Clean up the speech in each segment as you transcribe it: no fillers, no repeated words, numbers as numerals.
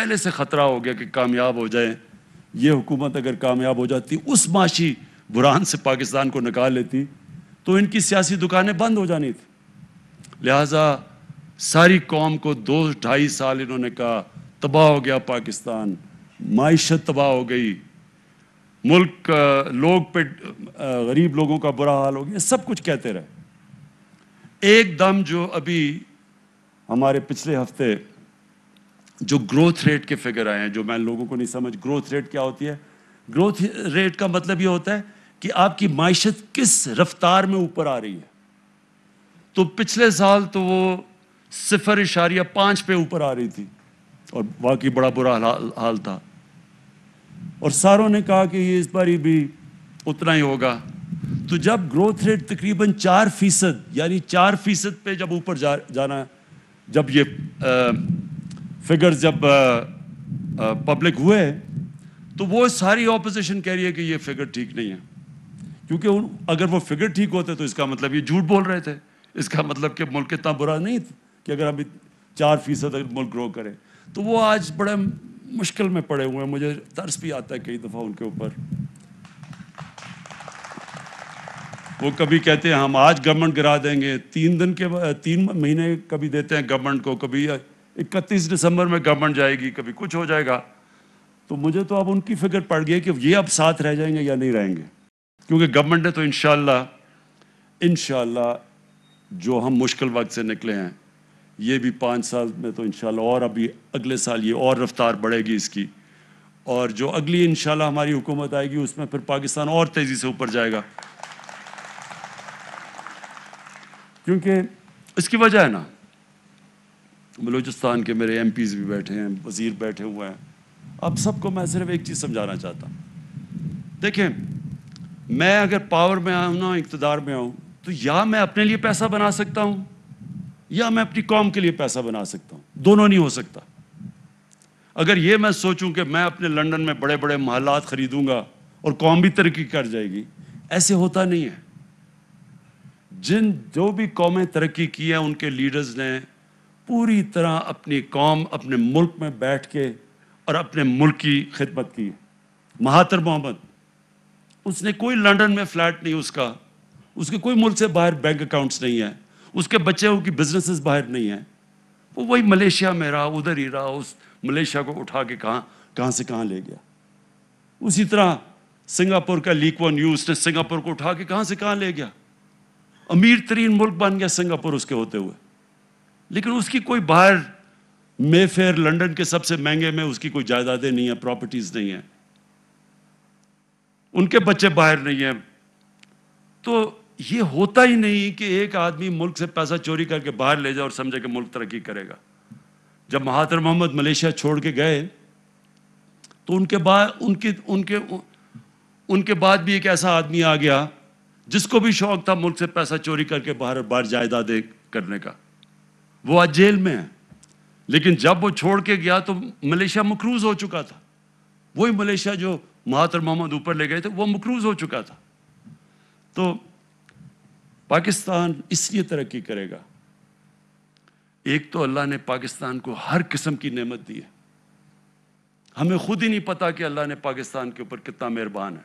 پہلے سے خطرہ ہو گیا کہ کامیاب ہو جائیں. یہ حکومت اگر کامیاب ہو جاتی, اس معاشی بحران سے پاکستان کو نکال لیتی, تو ان کی سیاسی دکانیں بند ہو جانی تھی. لہٰذا ساری قوم کو 2-2.5 سال انہوں نے کہا تباہ ہو گیا پاکستان, معیشت تباہ ہو گئی, ملک لوگ پہ غریب لوگوں کا برا حال ہو گیا, سب کچھ کہتے رہے. ایک دم جو ابھی ہمارے پچھلے ہفتے جو گروتھ ریٹ کے فگر آئے ہیں, جو میں لوگوں کو نہیں سمجھ, گروتھ ریٹ کیا ہوتی ہے؟ گروتھ ریٹ کا مطلب یہ ہوتا ہے کہ آپ کی معیشت کس رفتار میں اوپر آ رہی ہے. تو پچھلے سال تو وہ 0.5 پہ اوپر آ رہی تھی, اور واقعی بڑا برا حال تھا, اور ساروں نے کہا کہ یہ اس بار بھی اتنا ہی ہوگا. تو جب گروتھ ریٹ تقریباً 4%, یعنی 4% پہ جب اوپر جانا, جب یہ فگرز جب پبلک ہوئے, تو وہ ساری اپوزیشن کہہ رہی ہے کہ یہ فگر ٹھیک نہیں ہے, کیونکہ اگر وہ فگر ٹھیک ہوتے تو اس کا مطلب یہ جھوٹ بول رہے تھے. اس کا مطلب کہ ملک اتنا برا نہیں کہ اگر ہم 4% اگر ملک گرو کرے. تو وہ آج بڑے مشکل میں پڑے ہوئے ہیں. مجھے ترس بھی آتا ہے کئی دفعہ ان کے اوپر. وہ کبھی کہتے ہیں ہم آج گورنمنٹ گرا دیں گے, 3 مہینے کبھی دیتے ہیں گورنمنٹ کو, کبھی 31 دسمبر میں گورنمنٹ جائے گی, کبھی کچھ ہو جائے گا. تو مجھے تو اب ان کی فکر پڑ گئی کہ یہ اب ساتھ رہ جائیں گے یا نہیں رہیں گے, کیونکہ گورنمنٹ نے تو انشاءاللہ جو ہم مشکل وقت سے نکلے ہیں, یہ بھی 5 سال میں تو انشاءاللہ, اور ابھی اگلے سال یہ اور رفتار بڑھے گی اس کی, اور جو اگلی انشاءاللہ ہماری حکومت آئے گی اس میں پھر پاکستان اور تیزی سے اوپر جائے گا. کیونکہ اس کی وجہ ہے نا, بلوچستان کے میرے ایم پیز بھی بیٹھے ہیں, وزیر بیٹھے ہوئے ہیں. اب سب کو میں صرف ایک چیز سمجھانا چاہتا ہوں. دیکھیں, میں اگر پاور میں آؤں نا, اقتدار میں آؤں, تو یا میں اپنے لیے پیسہ بنا سکتا ہوں یا میں اپنی قوم کے لیے پیسہ بنا سکتا ہوں. دونوں نہیں ہو سکتا. اگر یہ میں سوچوں کہ میں اپنے لنڈن میں بڑے بڑے محلات خریدوں گا اور قوم بھی ترقی کر جائے گی, ایسے ہوتا نہیں ہے. جو بھی قومیں ترقی کی ہیں, ان کے لیڈرز نے پوری طرح اپنی قوم, اپنے ملک میں بیٹھ کے اور اپنے ملک کی خدمت کی. مہاتر محمد, اس نے کوئی لنڈن میں فلیٹ نہیں اس کے کوئی ملک سے باہر بینک اکاؤنٹس نہیں ہیں, اس کے بچوں کی بزنسز باہر نہیں ہیں. وہ وہی ملیشیا میں رہا, ادھر ہی رہا, اس ملیشیا کو اٹھا کے کہاں سے کہاں لے گیا. اسی طرح سنگاپور کا لیک ون نیوز نے سنگاپور کو اٹھا کے کہاں سے کہاں لے گیا. امیر ترین ملک بن گیا سنگاپور اس کے ہوتے ہوئے, لیکن اس کی کوئی باہر مے فیئر لنڈن کے سب سے مہنگے میں اس کی کوئی جائیدادیں نہیں ہیں, پراپرٹیز نہیں ہیں, ان کے بچے باہر نہیں ہیں. تو یہ ہوتا ہی نہیں کہ ایک آدمی ملک سے پیسہ چوری کر کے باہر لے جائے اور سمجھے کہ ملک ترقی کرے گا. جب مہاتر محمد ملیشیا چھوڑ کے گئے, تو ان کے بعد بھی ایک ایسا آدمی آ گیا جس کو بھی شوق تھا ملک سے پیسہ چوری کر کے باہر جائیدادیں کرنے کا. وہ آج جیل میں ہے, لیکن جب وہ چھوڑ کے گیا تو ملیشیا مقروض ہو چکا تھا. وہی ملیشیا جو مہاتر محمد اوپر لے گئے تھے, وہ مقروض ہو چکا تھا. تو پاکستان اس لیے ترقی کرے گا, ایک تو اللہ نے پاکستان کو ہر قسم کی نعمت دی ہے. ہمیں خود ہی نہیں پتا کہ اللہ نے پاکستان کے اوپر کتنا مہربان ہے,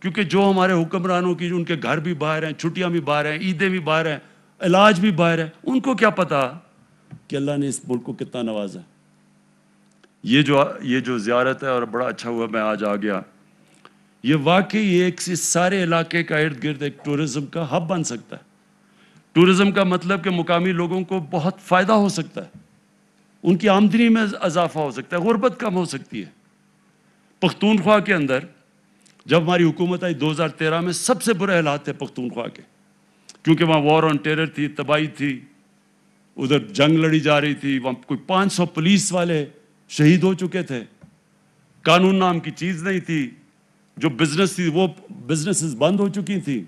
کیونکہ جو ہمارے حکمرانوں کی, ان کے گھر بھی باہر ہیں, چھٹیاں بھی باہر ہیں, عیدیں بھی باہر ہیں, علاج بھی باہر ہے, ان کو کیا پتا کہ اللہ نے اس ملک کو کتنا نوازا. یہ جو زیارت ہے, اور بڑا اچھا ہوا میں آج آ گیا, یہ واقعی ایک سارے علاقے کا ارد گرد ایک ٹورزم کا ہب بن سکتا ہے. ٹورزم کا مطلب کہ مقامی لوگوں کو بہت فائدہ ہو سکتا ہے, ان کی آمدنی میں اضافہ ہو سکتا ہے, غربت کم ہو سکتی ہے. پختونخوا کے اندر جب ہماری حکومت آئی 2013 میں, سب سے برے حالات تھے پختونخوا کے, کیونکہ وہاں وار آن ٹیرر تھی, تباہی تھی, ادھر جنگ لڑی جا رہی تھی, وہاں کوئی 500 پولیس والے شہید ہو چکے تھے, قانون نام کی چیز نہیں تھی, جو بزنس تھی وہ بزنسز بند ہو چکی تھی,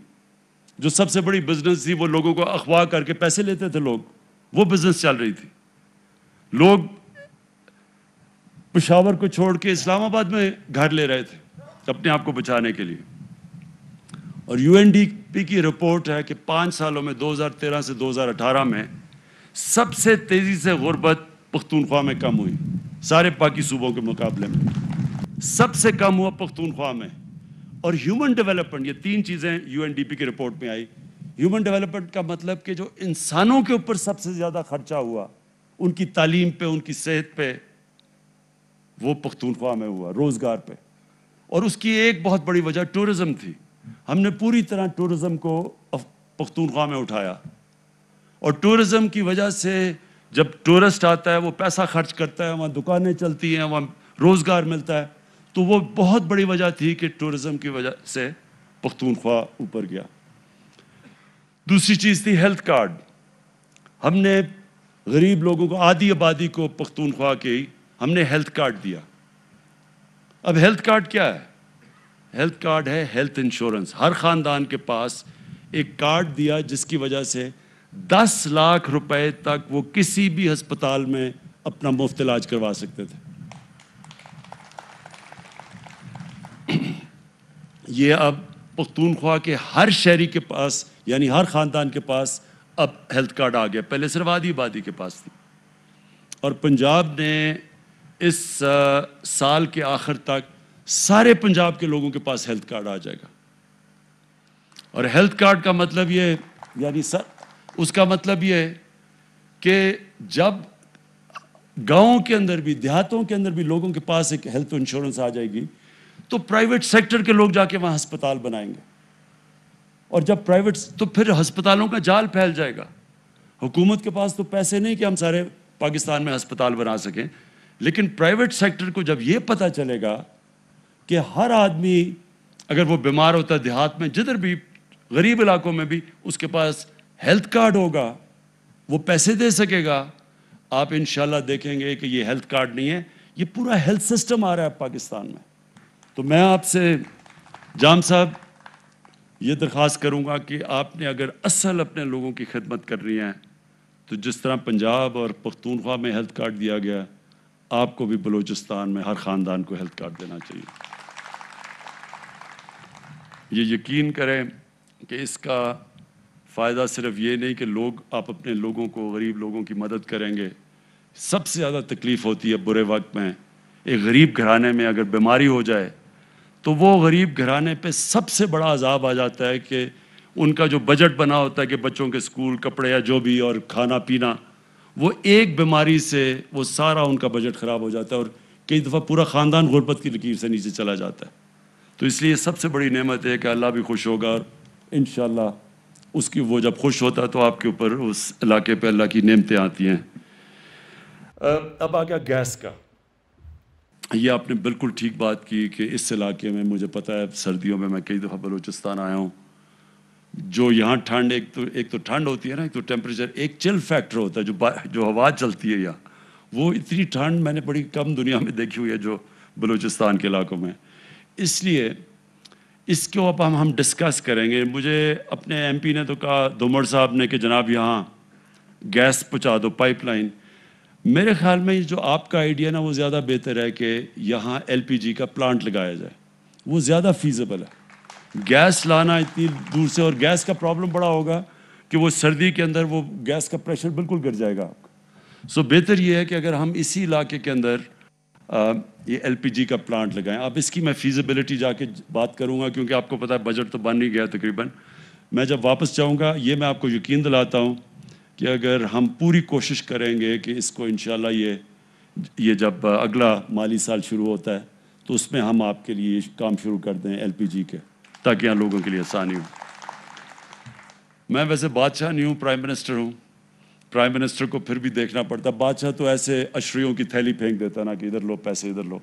جو سب سے بڑی بزنس تھی وہ لوگوں کو اغوا کر کے پیسے لیتے تھے لوگ, وہ بزنس چل رہی تھی. لوگ پشاور کو چھوڑ کے اسلام آباد میں گھر لے رہے تھے اپنے آپ کو بچانے کے لیے. اور یو این ڈی پی کی رپورٹ ہے کہ 5 سالوں میں 2013 سے 2018 میں سب سے تیزی سے غربت پختونخوا میں کم ہوئی, سارے باقی صوبوں کے مقابلے میں سب سے کم ہوا پختونخوا میں. اور ہیومن ڈیولپمنٹ، یہ 3 چیزیں یو این ڈی پی کی رپورٹ میں آئی. ہیومن ڈیولپمنٹ کا مطلب کہ جو انسانوں کے اوپر سب سے زیادہ خرچہ ہوا، ان کی تعلیم پہ، ان کی صحت پہ، وہ پختونخوا میں ہوا، روزگار پہ. اور اس کی ایک بہت بڑی وجہ ٹورزم تھی. ہم نے پوری طرح ٹورزم کو پختونخوا میں اٹھایا، اور ٹورزم کی وجہ سے جب ٹورسٹ آتا ہے وہ پیسہ خرچ کرتا ہے، وہاں دکانیں چلتی ہیں، وہاں روزگار ملتا ہے. تو وہ بہت بڑی وجہ تھی کہ ٹورزم کی وجہ سے پختونخوا اوپر گیا. دوسری چیز تھی ہیلتھ کارڈ. ہم نے غریب لوگوں کو، آدھی آبادی کو پختونخوا کی ہم نے ہیلتھ کارڈ دیا. اب ہیلتھ کارڈ کیا ہے؟ ہیلتھ کارڈ ہے ہیلتھ انشورنس. ہر خاندان کے پاس ایک کارڈ دیا جس کی وجہ سے 10 لاکھ روپے تک وہ کسی بھی ہسپتال میں اپنا مفت علاج کروا سکتے تھے. یہ اب پختونخوا کے ہر شہری کے پاس، یعنی ہر خاندان کے پاس اب ہیلتھ کارڈ آ گیا. پہلے صرف آدھی آبادی کے پاس تھی. اور پنجاب نے اس سال کے آخر تک سارے پنجاب کے لوگوں کے پاس ہیلتھ کارڈ آ جائے گا. اور ہیلتھ کارڈ کا مطلب یہ، یعنی اس کا مطلب یہ ہے کہ جب گاؤں کے اندر بھی، دیہاتوں کے اندر بھی لوگوں کے پاس ایک ہیلتھ انشورنس آ جائے گی تو پرائیویٹ سیکٹر کے لوگ جا کے وہاں ہسپتال بنائیں گے. اور جب پرائیویٹ، تو پھر ہسپتالوں کا جال پھیل جائے گا. حکومت کے پاس تو پیسے نہیں کہ ہم سارے پاکستان میں ہسپتال بنا سکیں، لیکن پرائیویٹ سیکٹر کو جب یہ پتہ چلے گا کہ ہر آدمی اگر وہ بیمار ہوتا ہے دیہات میں، جدھر بھی غریب علاقوں میں بھی، اس کے پاس ہیلتھ کارڈ ہوگا، وہ پیسے دے سکے گا. آپ انشاءاللہ دیکھیں گے کہ یہ ہیلتھ کارڈ نہیں ہے، یہ پورا ہیلتھ سسٹم آ رہا ہے پاکستان میں. تو میں آپ سے جام صاحب یہ درخواست کروں گا کہ آپ نے اگر اصل اپنے لوگوں کی خدمت کرنی ہے تو جس طرح پنجاب اور پختونخوا میں ہیلتھ کارڈ دیا گیا، آپ کو بھی بلوچستان میں ہر خاندان کو ہیلتھ کارڈ دینا چاہیے. یہ یقین کریں کہ اس کا فائدہ صرف یہ نہیں کہ آپ اپنے لوگوں کو، غریب لوگوں کی مدد کریں گے. سب سے زیادہ تکلیف ہوتی ہے برے وقت میں. ایک غریب گھرانے میں اگر بیماری ہو جائے تو وہ غریب گھرانے پہ سب سے بڑا عذاب آ جاتا ہے کہ ان کا جو بجٹ بنا ہوتا ہے کہ بچوں کے سکول، کپڑے یا جو بھی اور کھانا پینا، وہ ایک بیماری سے وہ سارا ان کا بجٹ خراب ہو جاتا ہے، اور کئی دفعہ پورا خاندان غربت کی لکیر سے نیچے چلا جاتا ہے. تو اس لیے سب سے بڑی نعمت ہے کہ اللہ بھی خوش ہوگا، اور انشاءاللہ اس کی، وہ جب خوش ہوتا ہے تو آپ کے اوپر اس علاقے پہ اللہ کی نعمتیں آتی ہیں. اب آ گیا گیس کا. یہ آپ نے بالکل ٹھیک بات کی کہ اس علاقے میں، مجھے پتہ ہے سردیوں میں کئی دفعہ بلوچستان آیا ہوں، جو یہاں ٹھنڈ، ایک تو ٹھنڈ ہوتی ہے نا، ایک تو ٹیمپریچر، ایک چل فیکٹر ہوتا ہے جو ہوا چلتی ہے یہاں، وہ اتنی ٹھنڈ میں نے بڑی کم دنیا میں دیکھی ہوئی ہے جو بلوچستان کے علاقوں میں. اس لیے اس کو اب ہم ڈسکس کریں گے. مجھے اپنے ایم پی نے تو کہا، دومڑ صاحب نے، کہ جناب یہاں گیس پہنچا دو، پائپ لائن. میرے خیال میں جو آپ کا آئیڈیا نا وہ زیادہ بہتر ہے کہ یہاں ایل پی جی کا پلانٹ لگایا جائے، وہ زیادہ فیزیبل ہے. گیس لانا اتنی دور سے، اور گیس کا پرابلم بڑا ہوگا کہ وہ سردی کے اندر وہ گیس کا پریشر بالکل گر جائے گا آپ کا. سو بہتر یہ ہے کہ اگر ہم اسی علاقے کے اندر یہ ایل پی جی کا پلانٹ لگائیں. اب اس کی میں فیزیبلٹی جا کے بات کروں گا، کیونکہ آپ کو پتہ ہے بجٹ تو بن ہی گیا تقریباً. میں جب واپس جاؤں گا، یہ میں آپ کو یقین دلاتا ہوں کہ اگر ہم پوری کوشش کریں گے کہ اس کو انشاءاللہ یہ جب اگلا مالی سال شروع ہوتا ہے تو اس میں ہم آپ کے لیے کام شروع کر دیں ایل پی جی کے، تاکہ یہاں لوگوں کے لیے آسانی ہو. میں ویسے بادشاہ نہیں ہوں، پرائم منسٹر ہوں. پرائم منسٹر کو پھر بھی دیکھنا پڑتا. بادشاہ تو ایسے اشریوں کی تھیلی پھینک دیتا نا کہ ادھر لو پیسے، ادھر لو.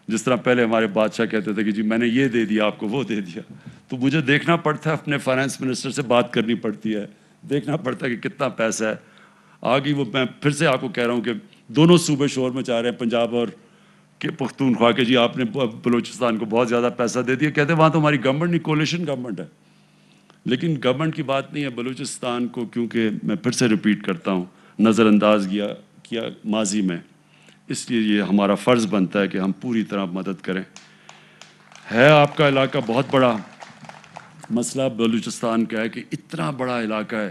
جس طرح پہلے ہمارے بادشاہ کہتے تھے کہ جی میں نے یہ دے دیا آپ کو، وہ دے دیا. تو مجھے دیکھنا پڑتا ہے، اپنے فائنانس منسٹر سے بات کرنی پڑتی ہے، دیکھنا پڑتا ہے کہ کتنا پیسہ ہے. آگے وہ میں پھر سے آپ کو کہہ رہا ہوں کہ دونوں صوبے شور مچا رہے ہیں، پنجاب اور کہ پختونخوا کے، جی آپ نے بلوچستان کو بہت زیادہ پیسہ دے دیا. کہتے ہیں وہاں تو ہماری گورنمنٹ نہیں، کولیشن گورنمنٹ ہے. لیکن گورنمنٹ کی بات نہیں ہے. بلوچستان کو، کیونکہ میں پھر سے ریپیٹ کرتا ہوں، نظر انداز کیا ماضی میں، اس لیے یہ ہمارا فرض بنتا ہے کہ ہم پوری طرح مدد کریں. ہے آپ کا علاقہ بہت بڑا. مسئلہ بلوچستان کا ہے کہ اتنا بڑا علاقہ ہے،